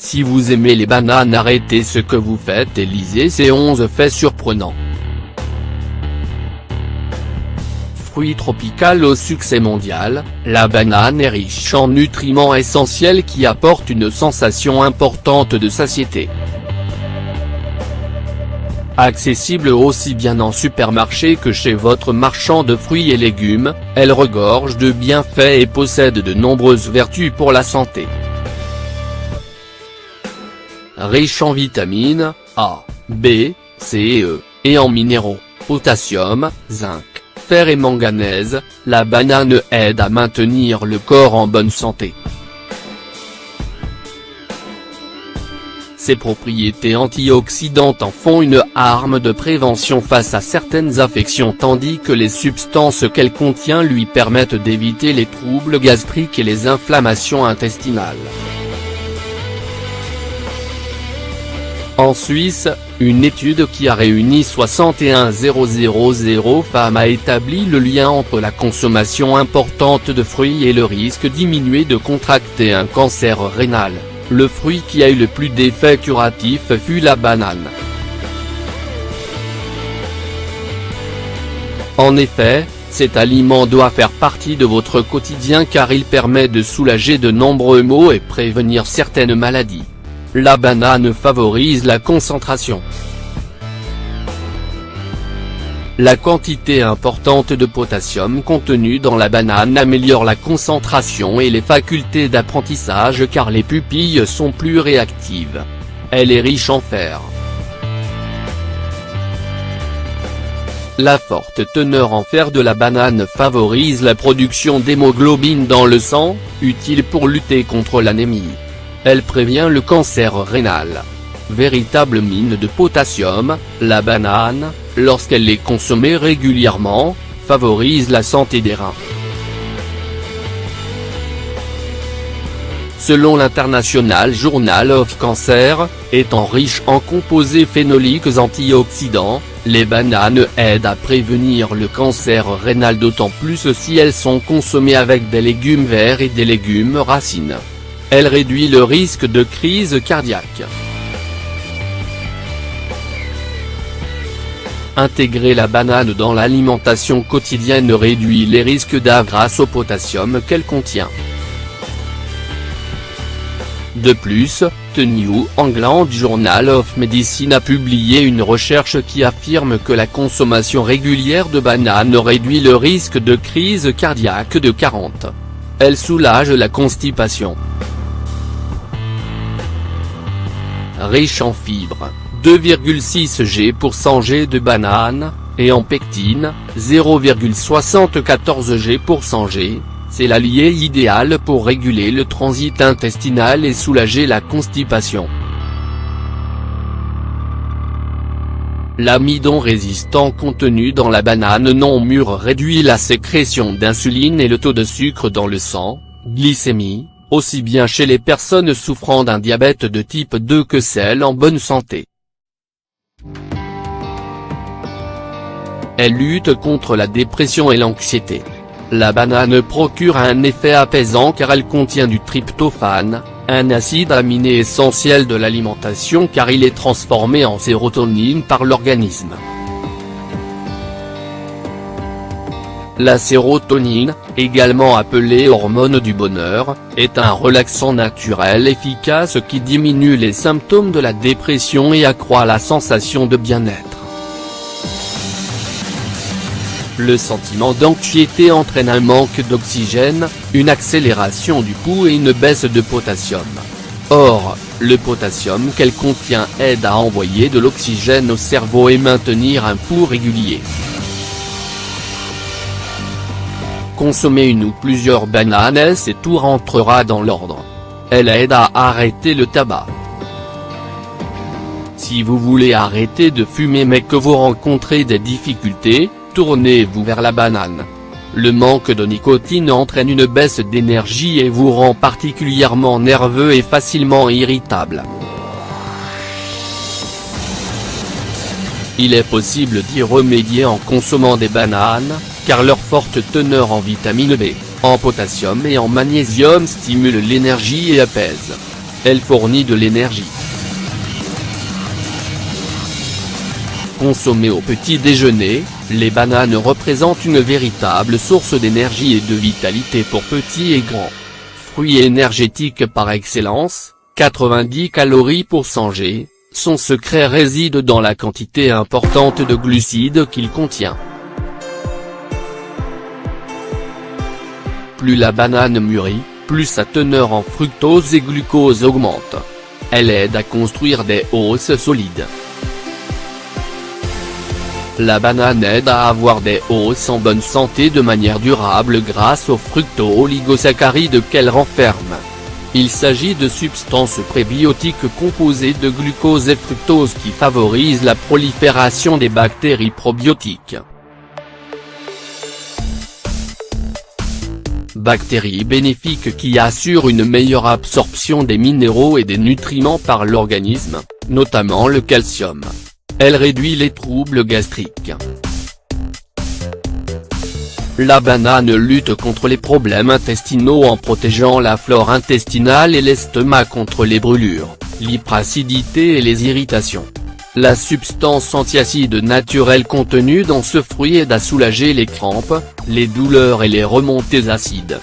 Si vous aimez les bananes, arrêtez ce que vous faites et lisez ces 11 faits surprenants. Fruit tropical au succès mondial, la banane est riche en nutriments essentiels qui apportent une sensation importante de satiété. Accessible aussi bien en supermarché que chez votre marchand de fruits et légumes, elle regorge de bienfaits et possède de nombreuses vertus pour la santé. Riche en vitamines A, B, C et E, et en minéraux, potassium, zinc, fer et manganèse, la banane aide à maintenir le corps en bonne santé. Ses propriétés antioxydantes en font une arme de prévention face à certaines affections tandis que les substances qu'elle contient lui permettent d'éviter les troubles gastriques et les inflammations intestinales. En Suisse, une étude qui a réuni 61 000 femmes a établi le lien entre la consommation importante de fruits et le risque diminué de contracter un cancer rénal. Le fruit qui a eu le plus d'effets curatifs fut la banane. En effet, cet aliment doit faire partie de votre quotidien car il permet de soulager de nombreux maux et prévenir certaines maladies. La banane favorise la concentration. La quantité importante de potassium contenue dans la banane améliore la concentration et les facultés d'apprentissage car les pupilles sont plus réactives. Elle est riche en fer. La forte teneur en fer de la banane favorise la production d'hémoglobine dans le sang, utile pour lutter contre l'anémie. Elle prévient le cancer rénal. Véritable mine de potassium, la banane, lorsqu'elle est consommée régulièrement, favorise la santé des reins. Selon l'International Journal of Cancer, étant riche en composés phénoliques antioxydants, les bananes aident à prévenir le cancer rénal d'autant plus si elles sont consommées avec des légumes verts et des légumes racines. Elle réduit le risque de crise cardiaque. Intégrer la banane dans l'alimentation quotidienne réduit les risques d'AVC grâce au potassium qu'elle contient. De plus, The New England Journal of Medicine a publié une recherche qui affirme que la consommation régulière de bananes réduit le risque de crise cardiaque de 40. Elle soulage la constipation. Riche en fibres, 2,6 g pour 100 g de banane, et en pectine, 0,74 g pour 100 g, c'est l'allié idéal pour réguler le transit intestinal et soulager la constipation. L'amidon résistant contenu dans la banane non mûre réduit la sécrétion d'insuline et le taux de sucre dans le sang, glycémie, aussi bien chez les personnes souffrant d'un diabète de type 2 que celles en bonne santé. Elle lutte contre la dépression et l'anxiété. La banane procure un effet apaisant car elle contient du tryptophane, un acide aminé essentiel de l'alimentation car il est transformé en sérotonine par l'organisme. La sérotonine, également appelée hormone du bonheur, est un relaxant naturel efficace qui diminue les symptômes de la dépression et accroît la sensation de bien-être. Le sentiment d'anxiété entraîne un manque d'oxygène, une accélération du pouls et une baisse de potassium. Or, le potassium qu'elle contient aide à envoyer de l'oxygène au cerveau et maintenir un pouls régulier. Consommez une ou plusieurs bananes et tout rentrera dans l'ordre. Elle aide à arrêter le tabac. Si vous voulez arrêter de fumer mais que vous rencontrez des difficultés, tournez-vous vers la banane. Le manque de nicotine entraîne une baisse d'énergie et vous rend particulièrement nerveux et facilement irritable. Il est possible d'y remédier en consommant des bananes, car leur forte teneur en vitamine B, en potassium et en magnésium stimule l'énergie et apaise. Elle fournit de l'énergie. Consommées au petit déjeuner, les bananes représentent une véritable source d'énergie et de vitalité pour petits et grands. Fruit énergétique par excellence, 90 calories pour 100 g, son secret réside dans la quantité importante de glucides qu'il contient. Plus la banane mûrit, plus sa teneur en fructose et glucose augmente. Elle aide à construire des os solides. La banane aide à avoir des os en bonne santé de manière durable grâce aux fructo-oligosaccharides qu'elle renferme. Il s'agit de substances prébiotiques composées de glucose et fructose qui favorisent la prolifération des bactéries probiotiques. Bactéries bénéfiques qui assurent une meilleure absorption des minéraux et des nutriments par l'organisme, notamment le calcium. Elle réduit les troubles gastriques. La banane lutte contre les problèmes intestinaux en protégeant la flore intestinale et l'estomac contre les brûlures, l'hyperacidité et les irritations. La substance antiacide naturelle contenue dans ce fruit aide à soulager les crampes, les douleurs et les remontées acides.